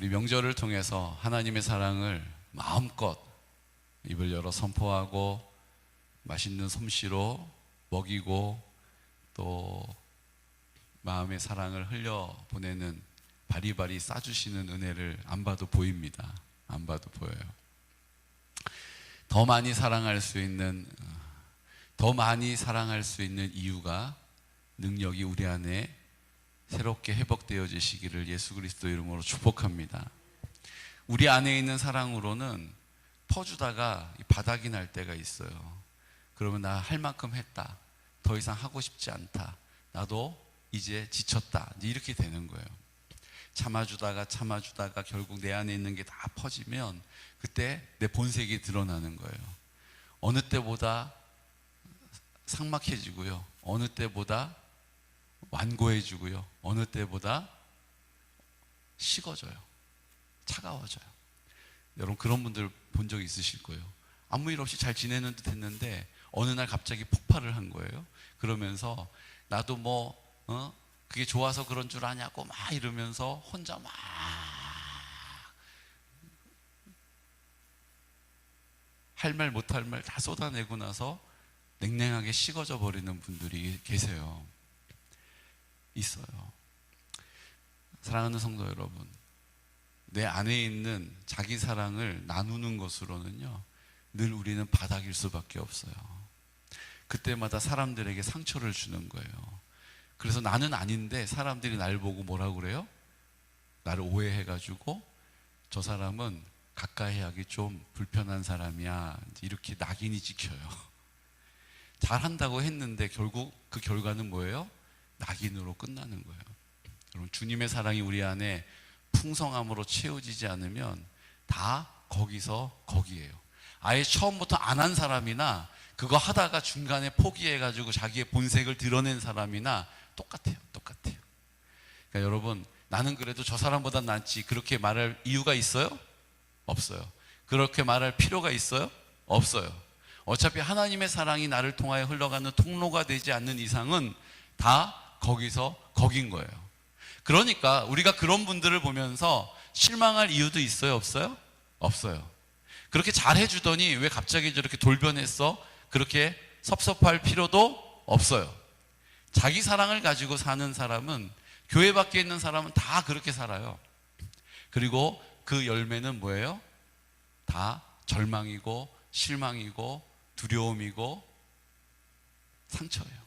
우리 명절을 통해서 하나님의 사랑을 마음껏 입을 열어 선포하고 맛있는 솜씨로 먹이고 또 마음의 사랑을 흘려보내는 바리바리 싸주시는 은혜를 안 봐도 보입니다. 안 봐도 보여요. 더 많이 사랑할 수 있는 이유가, 능력이 우리 안에 새롭게 회복되어지시기를 예수 그리스도 이름으로 축복합니다. 우리 안에 있는 사랑으로는 퍼주다가 바닥이 날 때가 있어요. 그러면 나 할 만큼 했다, 더 이상 하고 싶지 않다, 나도 이제 지쳤다, 이렇게 되는 거예요. 참아주다가 결국 내 안에 있는 게 다 퍼지면 그때 내 본색이 드러나는 거예요. 어느 때보다 삭막해지고요, 어느 때보다 완고해지고요, 어느 때보다 식어져요, 차가워져요. 여러분 그런 분들 본 적 있으실 거예요. 아무 일 없이 잘 지내는 듯 했는데 어느 날 갑자기 폭발을 한 거예요. 그러면서 나도 그게 좋아서 그런 줄 아냐고 막 이러면서 혼자 막 할 말 못할 말 다 쏟아내고 나서 냉랭하게 식어져 버리는 분들이 계세요. 있어요. 사랑하는 성도 여러분, 내 안에 있는 자기 사랑을 나누는 것으로는요, 늘 우리는 바닥일 수밖에 없어요. 그때마다 사람들에게 상처를 주는 거예요. 그래서 나는 아닌데 사람들이 날 보고 뭐라고 그래요? 나를 오해해가지고 저 사람은 가까이 하기 좀 불편한 사람이야, 이렇게 낙인이 찍혀요. 잘한다고 했는데 결국 그 결과는 뭐예요? 낙인으로 끝나는 거예요. 여러분, 주님의 사랑이 우리 안에 풍성함으로 채워지지 않으면 다 거기서 거기에요. 아예 처음부터 안 한 사람이나 그거 하다가 중간에 포기해가지고 자기의 본색을 드러낸 사람이나 똑같아요. 그러니까 여러분, 나는 그래도 저 사람보다 낫지, 그렇게 말할 이유가 있어요? 없어요. 그렇게 말할 필요가 있어요? 없어요. 어차피 하나님의 사랑이 나를 통하여 흘러가는 통로가 되지 않는 이상은 다 거기서 거긴 거예요. 그러니까 우리가 그런 분들을 보면서 실망할 이유도 있어요? 없어요? 없어요. 그렇게 잘해주더니 왜 갑자기 저렇게 돌변했어? 그렇게 섭섭할 필요도 없어요. 자기 사랑을 가지고 사는 사람은, 교회 밖에 있는 사람은 다 그렇게 살아요. 그리고 그 열매는 뭐예요? 다 절망이고 실망이고 두려움이고 상처예요.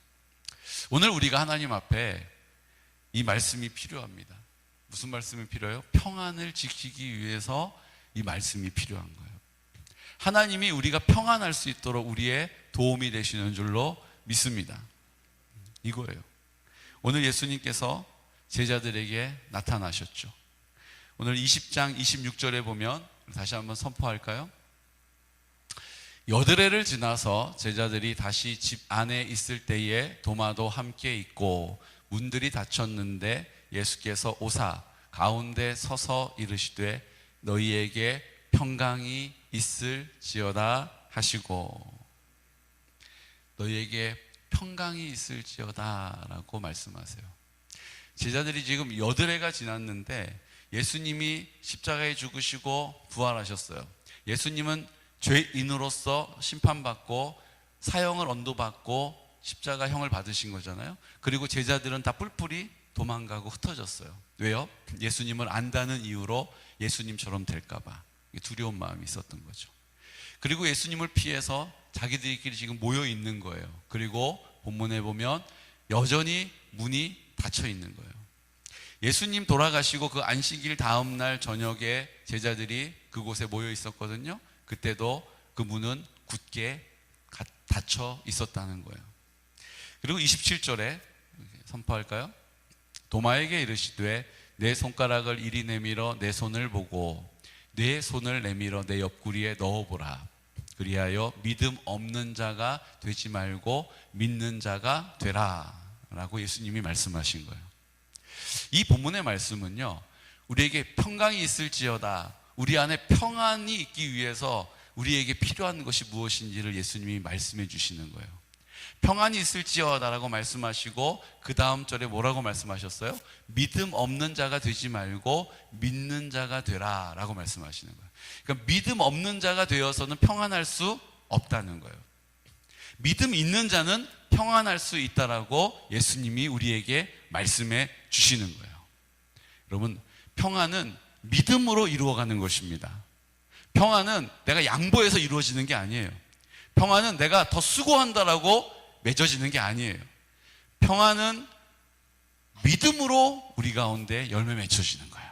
오늘 우리가 하나님 앞에 이 말씀이 필요합니다. 무슨 말씀이 필요해요? 평안을 지키기 위해서 이 말씀이 필요한 거예요. 하나님이 우리가 평안할 수 있도록 우리의 도움이 되시는 줄로 믿습니다. 이거예요. 오늘 예수님께서 제자들에게 나타나셨죠. 오늘 20장 26절에 보면 다시 한번 선포할까요? 여드레를 지나서 제자들이 다시 집 안에 있을 때에 도마도 함께 있고 문들이 닫혔는데 예수께서 오사 가운데 서서 이르시되 너희에게 평강이 있을지어다 하시고, 너희에게 평강이 있을지어다 라고 말씀하세요. 제자들이 지금 여드레가 지났는데 예수님이 십자가에 죽으시고 부활하셨어요. 예수님은 죄인으로서 심판받고 사형을 언도받고 십자가형을 받으신 거잖아요. 그리고 제자들은 다 뿔뿔이 도망가고 흩어졌어요. 왜요? 예수님을 안다는 이유로 예수님처럼 될까봐 두려운 마음이 있었던 거죠. 그리고 예수님을 피해서 자기들끼리 지금 모여 있는 거예요. 그리고 본문에 보면 여전히 문이 닫혀 있는 거예요. 예수님 돌아가시고 그 안식일 다음 날 저녁에 제자들이 그곳에 모여 있었거든요. 그때도 그 문은 굳게 닫혀 있었다는 거예요. 그리고 27절에 선포할까요? 도마에게 이르시되 내 손가락을 이리 내밀어 내 손을 보고 내 손을 내밀어 내 옆구리에 넣어보라. 그리하여 믿음 없는 자가 되지 말고 믿는 자가 되라 라고 예수님이 말씀하신 거예요. 이 본문의 말씀은요, 우리에게 평강이 있을지어다, 우리 안에 평안이 있기 위해서 우리에게 필요한 것이 무엇인지를 예수님이 말씀해 주시는 거예요. 평안이 있을지어다라고 말씀하시고 그 다음 절에 뭐라고 말씀하셨어요? 믿음 없는 자가 되지 말고 믿는 자가 되라 라고 말씀하시는 거예요. 그러니까 믿음 없는 자가 되어서는 평안할 수 없다는 거예요. 믿음 있는 자는 평안할 수 있다라고 예수님이 우리에게 말씀해 주시는 거예요. 여러분, 평안은 믿음으로 이루어가는 것입니다. 평안은 내가 양보해서 이루어지는 게 아니에요. 평안은 내가 더 수고한다라고 맺어지는 게 아니에요. 평안은 믿음으로 우리 가운데 열매 맺혀지는 거예요.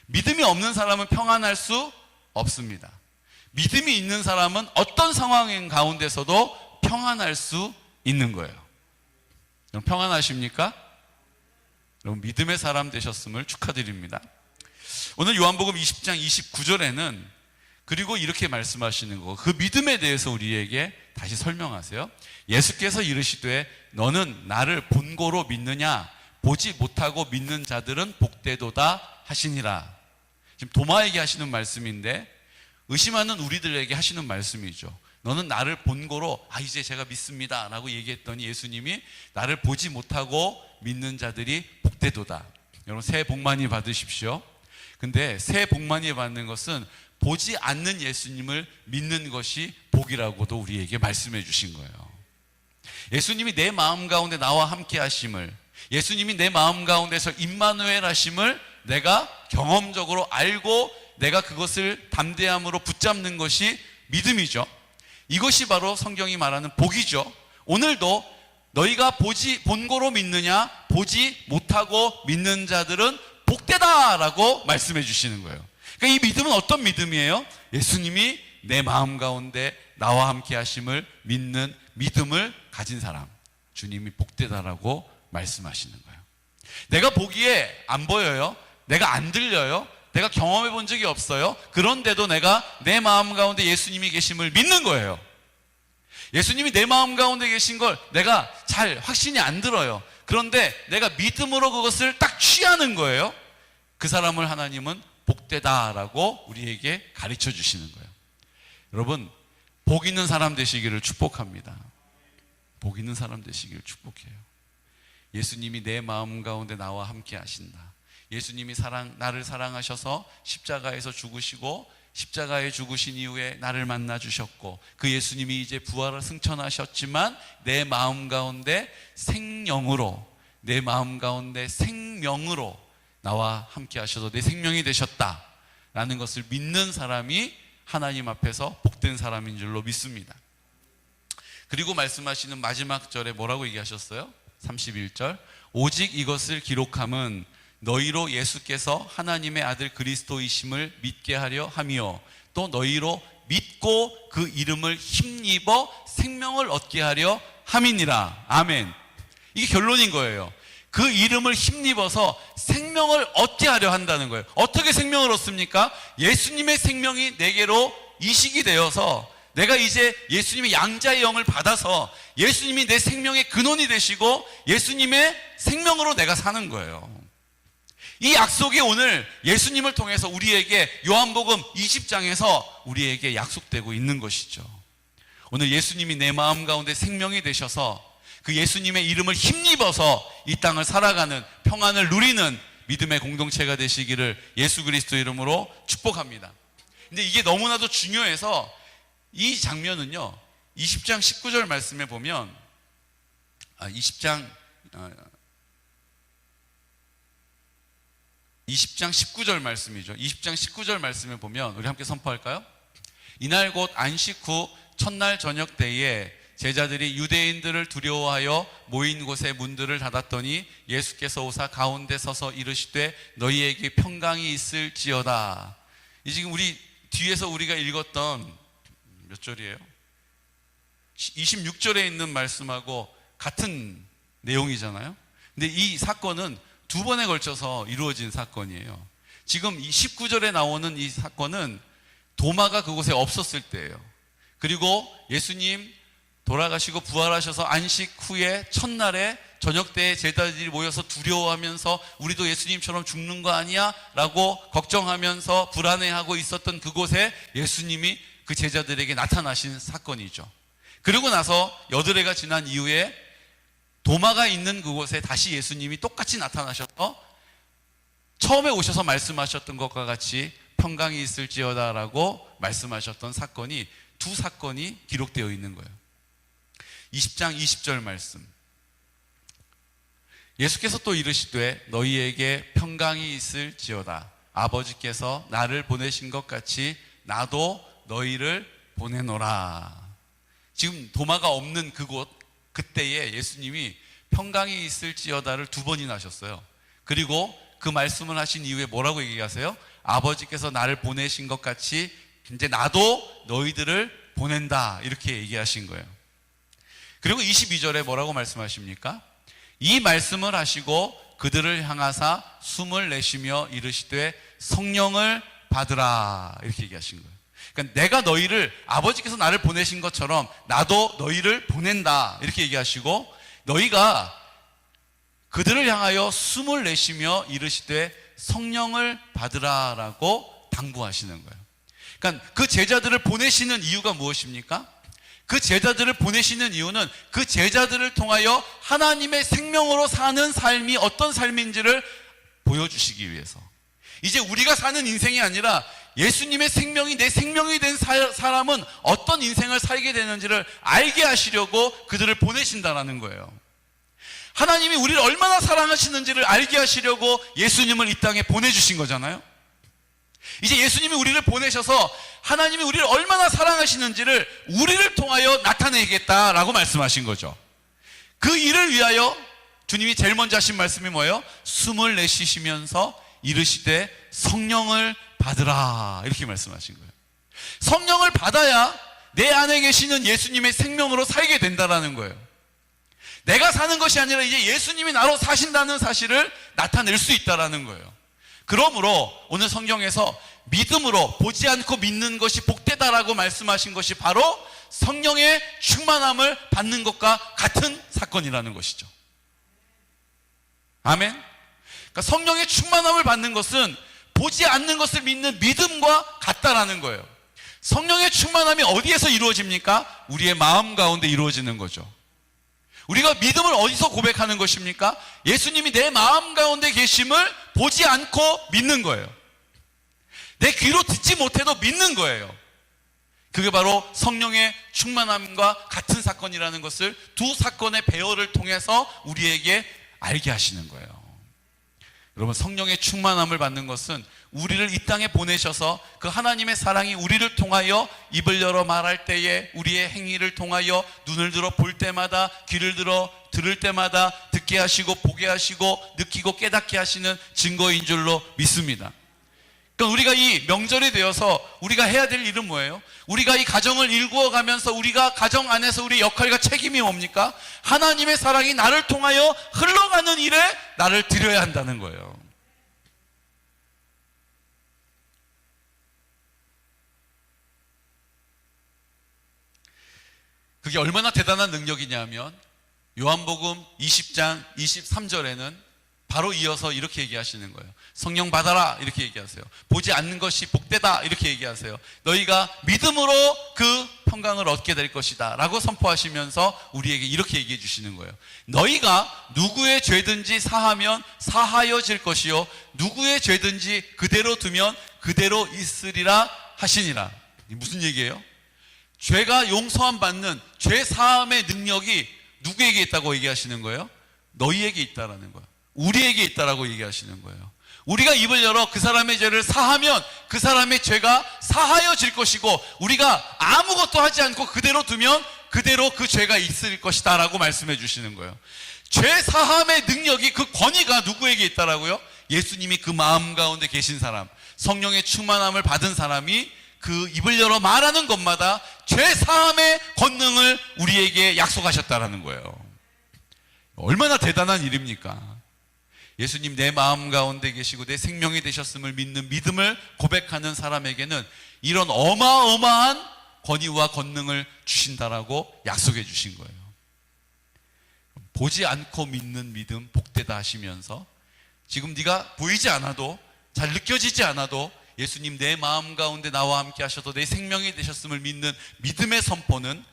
믿음이 없는 사람은 평안할 수 없습니다. 믿음이 있는 사람은 어떤 상황 가운데서도 평안할 수 있는 거예요. 여러분, 평안하십니까? 여러분, 믿음의 사람 되셨음을 축하드립니다. 오늘 요한복음 20장 29절에는 그리고 이렇게 말씀하시는 거, 그 믿음에 대해서 우리에게 다시 설명하세요. 예수께서 이르시되 너는 나를 본고로 믿느냐? 보지 못하고 믿는 자들은 복되도다 하시니라. 지금 도마에게 하시는 말씀인데 의심하는 우리들에게 하시는 말씀이죠. 너는 나를 본고로 이제 제가 믿습니다 라고 얘기했더니 예수님이 나를 보지 못하고 믿는 자들이 복되도다. 여러분, 새해 복 많이 받으십시오. 근데 새해 복 많이 받는 것은 보지 않는 예수님을 믿는 것이 복이라고도 우리에게 말씀해 주신 거예요. 예수님이 내 마음 가운데 나와 함께 하심을, 예수님이 내 마음 가운데서 임마누엘 하심을 내가 경험적으로 알고 내가 그것을 담대함으로 붙잡는 것이 믿음이죠. 이것이 바로 성경이 말하는 복이죠. 오늘도 너희가 본고로 믿느냐? 보지 못하고 믿는 자들은 복되다라고 말씀해 주시는 거예요. 그러니까 이 믿음은 어떤 믿음이에요? 예수님이 내 마음 가운데 나와 함께 하심을 믿는 믿음을 가진 사람, 주님이 복되다라고 말씀하시는 거예요. 내가 보기에 안 보여요. 내가 안 들려요. 내가 경험해 본 적이 없어요. 그런데도 내가 내 마음 가운데 예수님이 계심을 믿는 거예요. 예수님이 내 마음 가운데 계신 걸 내가 잘 확신이 안 들어요. 그런데 내가 믿음으로 그것을 딱 취하는 거예요. 그 사람을 하나님은 복되다라고 우리에게 가르쳐 주시는 거예요. 여러분, 복 있는 사람 되시기를 축복합니다. 복 있는 사람 되시기를 축복해요. 예수님이 내 마음 가운데 나와 함께 하신다. 예수님이 나를 사랑하셔서 십자가에서 죽으시고 십자가에 죽으신 이후에 나를 만나 주셨고, 그 예수님이 이제 부활을 승천하셨지만 내 마음 가운데 생명으로 나와 함께 하셔서 내 생명이 되셨다라는 것을 믿는 사람이 하나님 앞에서 복된 사람인 줄로 믿습니다. 그리고 말씀하시는 마지막 절에 뭐라고 얘기하셨어요? 31절, 오직 이것을 기록함은 너희로 예수께서 하나님의 아들 그리스도이심을 믿게 하려 함이요, 또 너희로 믿고 그 이름을 힘입어 생명을 얻게 하려 함이니라. 아멘. 이게 결론인 거예요. 그 이름을 힘입어서 생명을 얻게 하려 한다는 거예요. 어떻게 생명을 얻습니까? 예수님의 생명이 내게로 이식이 되어서 내가 이제 예수님의 양자의 영을 받아서 예수님이 내 생명의 근원이 되시고 예수님의 생명으로 내가 사는 거예요. 이 약속이 오늘 예수님을 통해서 우리에게 요한복음 20장에서 우리에게 약속되고 있는 것이죠. 오늘 예수님이 내 마음 가운데 생명이 되셔서 그 예수님의 이름을 힘입어서 이 땅을 살아가는, 평안을 누리는 믿음의 공동체가 되시기를 예수 그리스도 이름으로 축복합니다. 근데 이게 너무나도 중요해서 이 장면은요, 20장 19절 말씀에 보면 20장 19절 말씀이죠. 20장 19절 말씀에 보면 우리 함께 선포할까요? 이날 곧 안식 후 첫날 저녁 때에 제자들이 유대인들을 두려워하여 모인 곳에 문들을 닫았더니 예수께서 오사 가운데 서서 이르시되 너희에게 평강이 있을지어다. 이 지금 우리 뒤에서 우리가 읽었던 몇 절이에요? 26절에 있는 말씀하고 같은 내용이잖아요. 근데 이 사건은 두 번에 걸쳐서 이루어진 사건이에요. 지금 이 19절에 나오는 이 사건은 도마가 그곳에 없었을 때예요. 그리고 예수님 돌아가시고 부활하셔서 안식 후에 첫날에 저녁 때에 제자들이 모여서 두려워하면서 우리도 예수님처럼 죽는 거 아니야? 라고 걱정하면서 불안해하고 있었던 그곳에 예수님이 그 제자들에게 나타나신 사건이죠. 그리고 나서 여드레가 지난 이후에 도마가 있는 그곳에 다시 예수님이 똑같이 나타나셔서 처음에 오셔서 말씀하셨던 것과 같이 평강이 있을지어다라고 말씀하셨던 사건이, 두 사건이 기록되어 있는 거예요. 20장 20절 말씀, 예수께서 또 이르시되 너희에게 평강이 있을지어다. 아버지께서 나를 보내신 것 같이 나도 너희를 보내노라. 지금 도마가 없는 그곳, 그때에 예수님이 평강이 있을지어다를 2번이나 하셨어요. 그리고 그 말씀을 하신 이후에 뭐라고 얘기하세요? 아버지께서 나를 보내신 것 같이 이제 나도 너희들을 보낸다, 이렇게 얘기하신 거예요. 그리고 22절에 뭐라고 말씀하십니까? 이 말씀을 하시고 그들을 향하사 숨을 내쉬며 이르시되 성령을 받으라, 이렇게 얘기하신 거예요. 그러니까 내가 너희를, 아버지께서 나를 보내신 것처럼 나도 너희를 보낸다, 이렇게 얘기하시고, 너희가 그들을 향하여 숨을 내쉬며 이르시되 성령을 받으라라고 당부하시는 거예요. 그러니까 그 제자들을 보내시는 이유가 무엇입니까? 그 제자들을 보내시는 이유는 그 제자들을 통하여 하나님의 생명으로 사는 삶이 어떤 삶인지를 보여주시기 위해서. 이제 우리가 사는 인생이 아니라 예수님의 생명이 내 생명이 된 사람은 어떤 인생을 살게 되는지를 알게 하시려고 그들을 보내신다라는 거예요. 하나님이 우리를 얼마나 사랑하시는지를 알게 하시려고 예수님을 이 땅에 보내주신 거잖아요. 이제 예수님이 우리를 보내셔서 하나님이 우리를 얼마나 사랑하시는지를 우리를 통하여 나타내겠다라고 말씀하신 거죠. 그 일을 위하여 주님이 제일 먼저 하신 말씀이 뭐예요? 숨을 내쉬시면서 이르시되 성령을 받으라, 이렇게 말씀하신 거예요. 성령을 받아야 내 안에 계시는 예수님의 생명으로 살게 된다라는 거예요. 내가 사는 것이 아니라 이제 예수님이 나로 사신다는 사실을 나타낼 수 있다라는 거예요. 그러므로 오늘 성경에서 믿음으로 보지 않고 믿는 것이 복되다라고 말씀하신 것이 바로 성령의 충만함을 받는 것과 같은 사건이라는 것이죠. 아멘. 그러니까 성령의 충만함을 받는 것은 보지 않는 것을 믿는 믿음과 같다라는 거예요. 성령의 충만함이 어디에서 이루어집니까? 우리의 마음 가운데 이루어지는 거죠. 우리가 믿음을 어디서 고백하는 것입니까? 예수님이 내 마음 가운데 계심을 보지 않고 믿는 거예요. 내 귀로 듣지 못해도 믿는 거예요. 그게 바로 성령의 충만함과 같은 사건이라는 것을 두 사건의 배열을 통해서 우리에게 알게 하시는 거예요. 여러분, 성령의 충만함을 받는 것은 우리를 이 땅에 보내셔서 그 하나님의 사랑이 우리를 통하여 입을 열어 말할 때에 우리의 행위를 통하여 눈을 들어 볼 때마다, 귀를 들어 들을 때마다 듣게 하시고 보게 하시고 느끼고 깨닫게 하시는 증거인 줄로 믿습니다. 그러니까 우리가 이 명절이 되어서 우리가 해야 될 일은 뭐예요? 우리가 이 가정을 일구어 가면서 우리가 가정 안에서 우리의 역할과 책임이 뭡니까? 하나님의 사랑이 나를 통하여 흘러가는 일에 나를 드려야 한다는 거예요. 그게 얼마나 대단한 능력이냐면 요한복음 20장 23절에는 바로 이어서 이렇게 얘기하시는 거예요. 성령 받아라, 이렇게 얘기하세요. 보지 않는 것이 복되다, 이렇게 얘기하세요. 너희가 믿음으로 그 평강을 얻게 될 것이다 라고 선포하시면서 우리에게 이렇게 얘기해 주시는 거예요. 너희가 누구의 죄든지 사하면 사하여질 것이요 누구의 죄든지 그대로 두면 그대로 있으리라 하시니라. 무슨 얘기예요? 죄가 용서함 받는 죄 사함의 능력이 누구에게 있다고 얘기하시는 거예요? 너희에게 있다라는 거예요. 우리에게 있다라고 얘기하시는 거예요. 우리가 입을 열어 그 사람의 죄를 사하면 그 사람의 죄가 사하여질 것이고, 우리가 아무것도 하지 않고 그대로 두면 그대로 그 죄가 있을 것이다 라고 말씀해 주시는 거예요. 죄 사함의 능력이, 그 권위가 누구에게 있다라고요? 예수님이 그 마음 가운데 계신 사람, 성령의 충만함을 받은 사람이 그 입을 열어 말하는 것마다 죄 사함의 권능을 우리에게 약속하셨다라는 거예요. 얼마나 대단한 일입니까? 예수님 내 마음 가운데 계시고 내 생명이 되셨음을 믿는 믿음을 고백하는 사람에게는 이런 어마어마한 권위와 권능을 주신다라고 약속해 주신 거예요. 보지 않고 믿는 믿음 복되다 하시면서 지금 네가 보이지 않아도, 잘 느껴지지 않아도 예수님 내 마음 가운데 나와 함께 하셔도 내 생명이 되셨음을 믿는 믿음의 선포는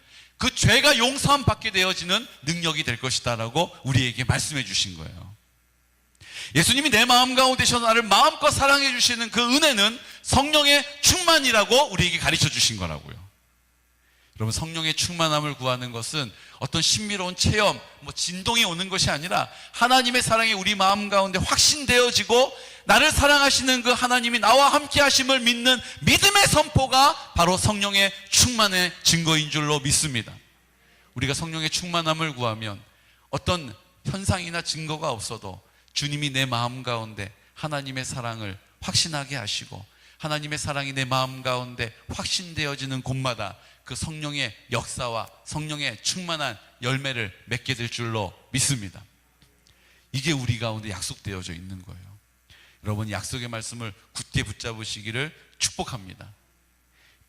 그 죄가 용서함 받게 되어지는 능력이 될 것이다 라고 우리에게 말씀해 주신 거예요. 예수님이 내 마음 가운데 셔서 나를 마음껏 사랑해 주시는 그 은혜는 성령의 충만이라고 우리에게 가르쳐 주신 거라고요. 여러분, 성령의 충만함을 구하는 것은 어떤 신비로운 체험, 진동이 오는 것이 아니라 하나님의 사랑이 우리 마음 가운데 확신되어지고 나를 사랑하시는 그 하나님이 나와 함께 하심을 믿는 믿음의 선포가 바로 성령의 충만의 증거인 줄로 믿습니다. 우리가 성령의 충만함을 구하면 어떤 현상이나 증거가 없어도 주님이 내 마음 가운데 하나님의 사랑을 확신하게 하시고 하나님의 사랑이 내 마음 가운데 확신되어지는 곳마다 그 성령의 역사와 성령의 충만한 열매를 맺게 될 줄로 믿습니다. 이게 우리 가운데 약속되어져 있는 거예요. 여러분, 약속의 말씀을 굳게 붙잡으시기를 축복합니다.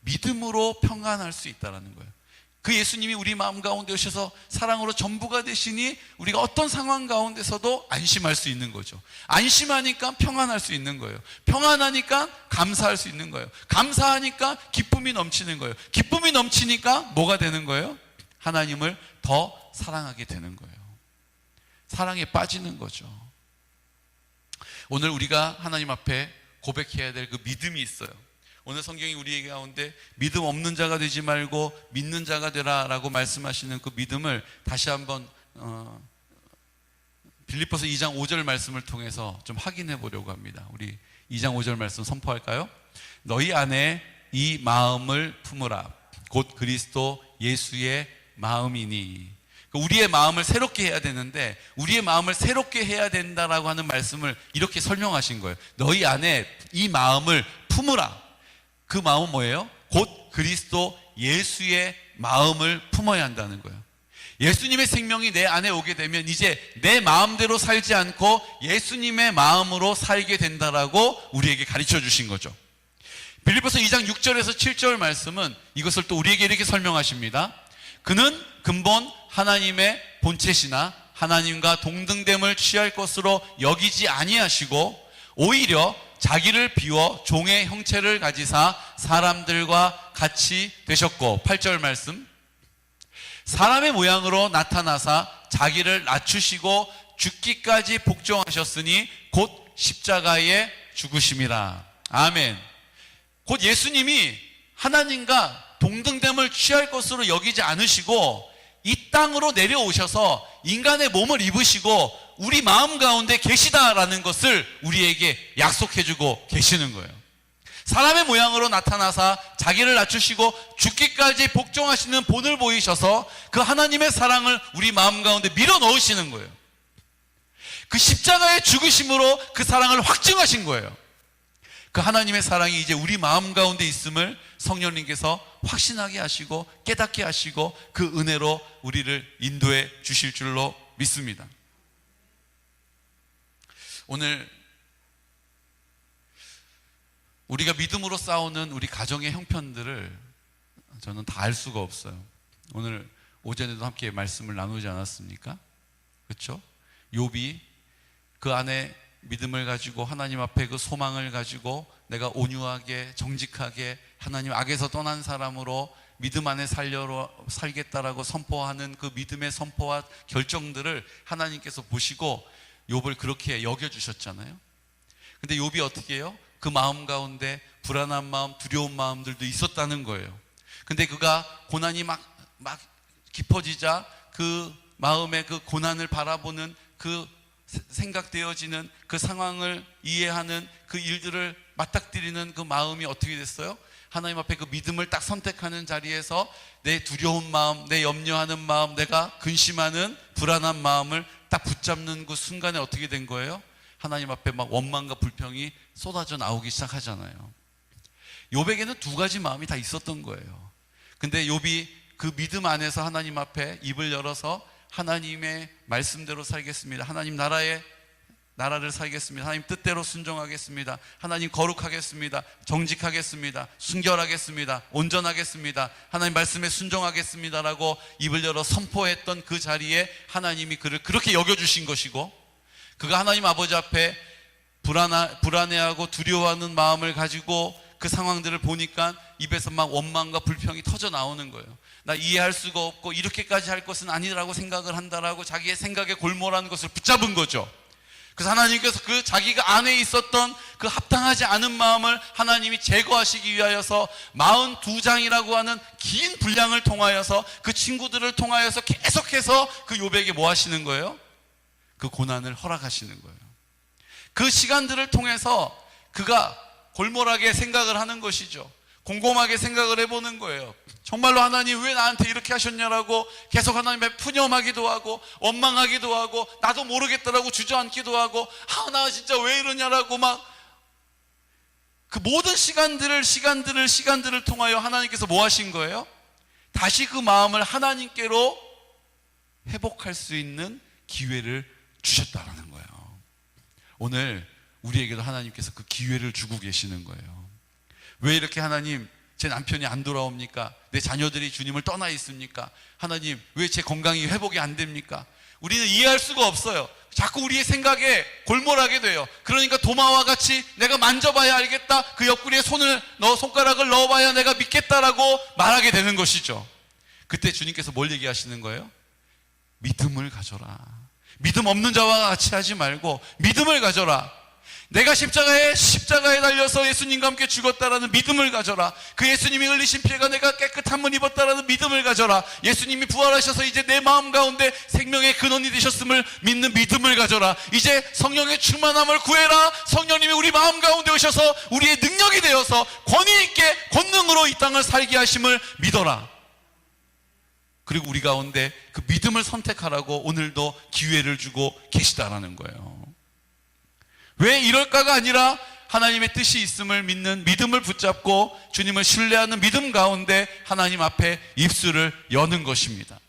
믿음으로 평안할 수 있다는 거예요. 그 예수님이 우리 마음 가운데 오셔서 사랑으로 전부가 되시니 우리가 어떤 상황 가운데서도 안심할 수 있는 거죠. 안심하니까 평안할 수 있는 거예요. 평안하니까 감사할 수 있는 거예요. 감사하니까 기쁨이 넘치는 거예요. 기쁨이 넘치니까 뭐가 되는 거예요? 하나님을 더 사랑하게 되는 거예요. 사랑에 빠지는 거죠. 오늘 우리가 하나님 앞에 고백해야 될 그 믿음이 있어요. 오늘 성경이 우리에게 가운데 믿음 없는 자가 되지 말고 믿는 자가 되라 라고 말씀하시는 그 믿음을 다시 한번 빌립보서 2장 5절 말씀을 통해서 좀 확인해 보려고 합니다. 우리 2장 5절 말씀 선포할까요? 너희 안에 이 마음을 품으라. 곧 그리스도 예수의 마음이니. 우리의 마음을 새롭게 해야 되는데 우리의 마음을 새롭게 해야 된다라고 하는 말씀을 이렇게 설명하신 거예요. 너희 안에 이 마음을 품으라. 그 마음은 뭐예요? 곧 그리스도 예수의 마음을 품어야 한다는 거예요. 예수님의 생명이 내 안에 오게 되면 이제 내 마음대로 살지 않고 예수님의 마음으로 살게 된다라고 우리에게 가르쳐 주신 거죠. 빌립보서 2장 6절에서 7절 말씀은 이것을 또 우리에게 이렇게 설명하십니다. 그는 근본 하나님의 본체시나 하나님과 동등됨을 취할 것으로 여기지 아니하시고 오히려 자기를 비워 종의 형체를 가지사 사람들과 같이 되셨고 8절 말씀 사람의 모양으로 나타나사 자기를 낮추시고 죽기까지 복종하셨으니 곧 십자가에 죽으심이라. 아멘. 곧 예수님이 하나님과 동등됨을 취할 것으로 여기지 않으시고 이 땅으로 내려오셔서 인간의 몸을 입으시고 우리 마음 가운데 계시다라는 것을 우리에게 약속해주고 계시는 거예요. 사람의 모양으로 나타나사 자기를 낮추시고 죽기까지 복종하시는 본을 보이셔서 그 하나님의 사랑을 우리 마음 가운데 밀어 넣으시는 거예요. 그 십자가의 죽으심으로 그 사랑을 확증하신 거예요. 그 하나님의 사랑이 이제 우리 마음 가운데 있음을 성령님께서 확신하게 하시고 깨닫게 하시고 그 은혜로 우리를 인도해 주실 줄로 믿습니다. 오늘 우리가 믿음으로 싸우는 우리 가정의 형편들을 저는 다 알 수가 없어요. 오늘 오전에도 함께 말씀을 나누지 않았습니까? 그렇죠? 욥이 그 안에 믿음을 가지고 하나님 앞에 그 소망을 가지고 내가 온유하게 정직하게 하나님 악에서 떠난 사람으로 믿음 안에 살겠다라고 선포하는 그 믿음의 선포와 결정들을 하나님께서 보시고 욥을 그렇게 여겨주셨잖아요. 근데 욥이 어떻게 해요? 그 마음 가운데 불안한 마음, 두려운 마음들도 있었다는 거예요. 근데 그가 고난이 막 깊어지자 그 마음의 그 고난을 바라보는 그 생각되어지는 그 상황을 이해하는 그 일들을 맞닥뜨리는 그 마음이 어떻게 됐어요? 하나님 앞에 그 믿음을 딱 선택하는 자리에서 내 두려운 마음, 내 염려하는 마음, 내가 근심하는 불안한 마음을 딱 붙잡는 그 순간에 어떻게 된 거예요? 하나님 앞에 막 원망과 불평이 쏟아져 나오기 시작하잖아요. 욥에게는 두 가지 마음이 다 있었던 거예요. 근데 욥이 그 믿음 안에서 하나님 앞에 입을 열어서 하나님의 말씀대로 살겠습니다. 하나님 나라를 살겠습니다. 하나님 뜻대로 순종하겠습니다. 하나님 거룩하겠습니다. 정직하겠습니다. 순결하겠습니다. 온전하겠습니다. 하나님 말씀에 순종하겠습니다라고 입을 열어 선포했던 그 자리에 하나님이 그를 그렇게 여겨주신 것이고, 그가 하나님 아버지 앞에 불안해하고 두려워하는 마음을 가지고 그 상황들을 보니까 입에서 막 원망과 불평이 터져 나오는 거예요. 나 이해할 수가 없고 이렇게까지 할 것은 아니라고 생각을 한다라고 자기의 생각에 골몰하는 것을 붙잡은 거죠. 그래서 하나님께서 그 자기가 안에 있었던 그 합당하지 않은 마음을 하나님이 제거하시기 위하여서 42장이라고 하는 긴 분량을 통하여서 그 친구들을 통하여서 계속해서 그 욥에게 뭐 하시는 거예요? 그 고난을 허락하시는 거예요. 그 시간들을 통해서 그가 골몰하게 생각을 하는 것이죠. 곰곰하게 생각을 해보는 거예요. 정말로 하나님 왜 나한테 이렇게 하셨냐라고 계속 하나님의 푸념하기도 하고 원망하기도 하고 나도 모르겠다라고 주저앉기도 하고 나 진짜 왜 이러냐라고 막 그 모든 시간들을 통하여 하나님께서 뭐 하신 거예요? 다시 그 마음을 하나님께로 회복할 수 있는 기회를 주셨다라는 거예요. 오늘 우리에게도 하나님께서 그 기회를 주고 계시는 거예요. 왜 이렇게 하나님 제 남편이 안 돌아옵니까? 내 자녀들이 주님을 떠나 있습니까? 하나님 왜 제 건강이 회복이 안 됩니까? 우리는 이해할 수가 없어요. 자꾸 우리의 생각에 골몰하게 돼요. 그러니까 도마와 같이 내가 만져봐야 알겠다, 그 옆구리에 손가락을 넣어봐야 내가 믿겠다라고 말하게 되는 것이죠. 그때 주님께서 뭘 얘기하시는 거예요? 믿음을 가져라. 믿음 없는 자와 같이 하지 말고 믿음을 가져라. 내가 십자가에 달려서 예수님과 함께 죽었다라는 믿음을 가져라. 그 예수님이 흘리신 피가 내가 깨끗한 문 입었다라는 믿음을 가져라. 예수님이 부활하셔서 이제 내 마음 가운데 생명의 근원이 되셨음을 믿는 믿음을 가져라. 이제 성령의 충만함을 구해라. 성령님이 우리 마음 가운데 오셔서 우리의 능력이 되어서 권위 있게 권능으로 이 땅을 살게 하심을 믿어라. 그리고 우리 가운데 그 믿음을 선택하라고 오늘도 기회를 주고 계시다라는 거예요. 왜 이럴까가 아니라 하나님의 뜻이 있음을 믿는 믿음을 붙잡고 주님을 신뢰하는 믿음 가운데 하나님 앞에 입술을 여는 것입니다.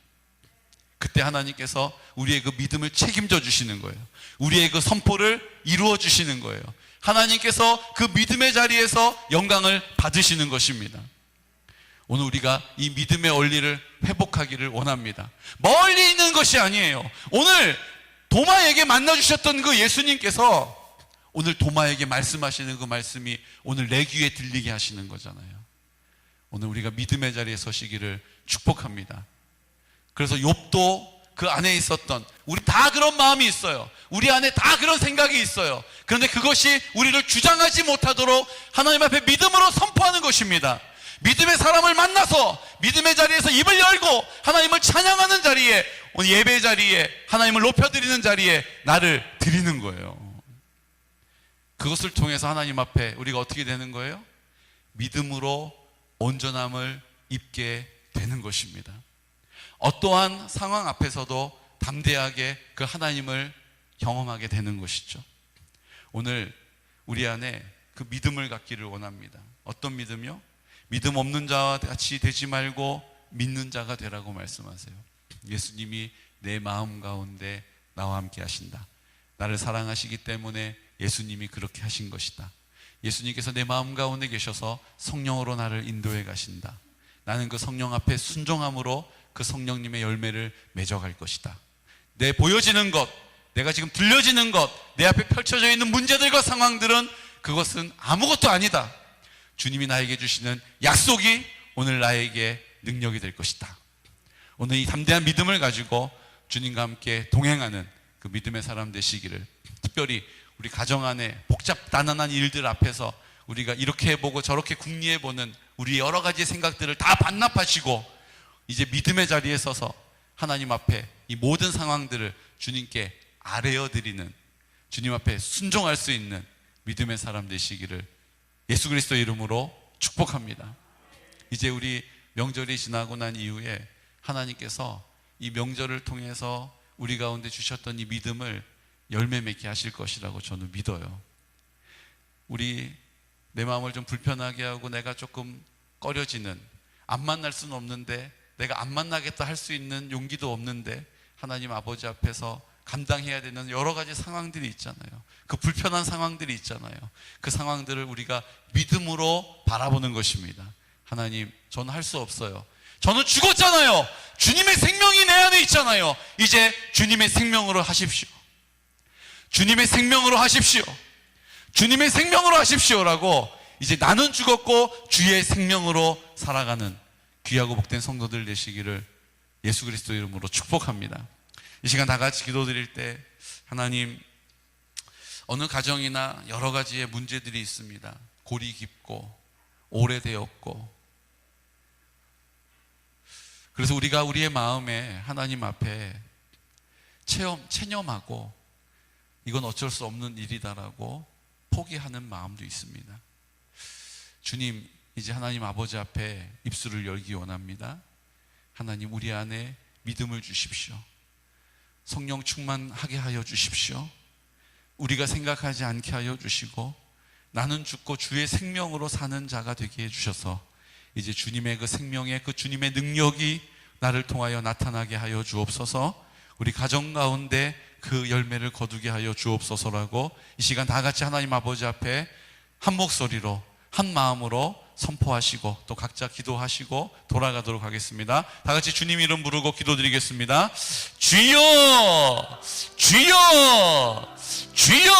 그때 하나님께서 우리의 그 믿음을 책임져 주시는 거예요. 우리의 그 선포를 이루어 주시는 거예요. 하나님께서 그 믿음의 자리에서 영광을 받으시는 것입니다. 오늘 우리가 이 믿음의 원리를 회복하기를 원합니다. 멀리 있는 것이 아니에요. 오늘 도마에게 만나주셨던 그 예수님께서 오늘 도마에게 말씀하시는 그 말씀이 오늘 내 귀에 들리게 하시는 거잖아요. 오늘 우리가 믿음의 자리에 서시기를 축복합니다. 그래서 욥도 그 안에 있었던, 우리 다 그런 마음이 있어요. 우리 안에 다 그런 생각이 있어요. 그런데 그것이 우리를 주장하지 못하도록 하나님 앞에 믿음으로 선포하는 것입니다. 믿음의 사람을 만나서 믿음의 자리에서 입을 열고 하나님을 찬양하는 자리에, 오늘 예배 자리에 하나님을 높여드리는 자리에 나를 드리는 거예요. 그것을 통해서 하나님 앞에 우리가 어떻게 되는 거예요? 믿음으로 온전함을 입게 되는 것입니다. 어떠한 상황 앞에서도 담대하게 그 하나님을 경험하게 되는 것이죠. 오늘 우리 안에 그 믿음을 갖기를 원합니다. 어떤 믿음이요? 믿음 없는 자와 같이 되지 말고 믿는 자가 되라고 말씀하세요. 예수님이 내 마음 가운데 나와 함께 하신다. 나를 사랑하시기 때문에 예수님이 그렇게 하신 것이다. 예수님께서 내 마음 가운데 계셔서 성령으로 나를 인도해 가신다. 나는 그 성령 앞에 순종함으로 그 성령님의 열매를 맺어갈 것이다. 내 보여지는 것, 내가 지금 들려지는 것, 내 앞에 펼쳐져 있는 문제들과 상황들은 그것은 아무것도 아니다. 주님이 나에게 주시는 약속이 오늘 나에게 능력이 될 것이다. 오늘 이 담대한 믿음을 가지고 주님과 함께 동행하는 그 믿음의 사람 되시기를, 특별히 우리 가정 안에 복잡단단한 일들 앞에서 우리가 이렇게 해보고 저렇게 궁리해보는 우리 여러 가지 생각들을 다 반납하시고 이제 믿음의 자리에 서서 하나님 앞에 이 모든 상황들을 주님께 아뢰어 드리는, 주님 앞에 순종할 수 있는 믿음의 사람 되시기를 예수 그리스도 이름으로 축복합니다. 이제 우리 명절이 지나고 난 이후에 하나님께서 이 명절을 통해서 우리 가운데 주셨던 이 믿음을 열매 맺게 하실 것이라고 저는 믿어요. 우리 내 마음을 좀 불편하게 하고 내가 조금 꺼려지는, 안 만날 수는 없는데 내가 안 만나겠다 할 수 있는 용기도 없는데 하나님 아버지 앞에서 감당해야 되는 여러 가지 상황들이 있잖아요. 그 불편한 상황들이 있잖아요. 그 상황들을 우리가 믿음으로 바라보는 것입니다. 하나님, 저는 할 수 없어요. 저는 죽었잖아요. 주님의 생명이 내 안에 있잖아요. 이제 주님의 생명으로 하십시오. 주님의 생명으로 하십시오. 주님의 생명으로 하십시오라고 이제 나는 죽었고 주의 생명으로 살아가는 귀하고 복된 성도들 되시기를 예수 그리스도 이름으로 축복합니다. 이 시간 다 같이 기도드릴 때 하나님, 어느 가정이나 여러 가지의 문제들이 있습니다. 골이 깊고 오래되었고, 그래서 우리가 우리의 마음에 하나님 앞에 체념하고 이건 어쩔 수 없는 일이다라고 포기하는 마음도 있습니다. 주님, 이제 하나님 아버지 앞에 입술을 열기 원합니다. 하나님, 우리 안에 믿음을 주십시오. 성령 충만하게 하여 주십시오. 우리가 생각하지 않게 하여 주시고 나는 죽고 주의 생명으로 사는 자가 되게 해주셔서 이제 주님의 그 생명의 그 주님의 능력이 나를 통하여 나타나게 하여 주옵소서. 우리 가정 가운데 그 열매를 거두게 하여 주옵소서라고 이 시간 다 같이 하나님 아버지 앞에 한 목소리로 한 마음으로 선포하시고 또 각자 기도하시고 돌아가도록 하겠습니다. 다 같이 주님 이름 부르고 기도드리겠습니다. 주여, 주여, 주여.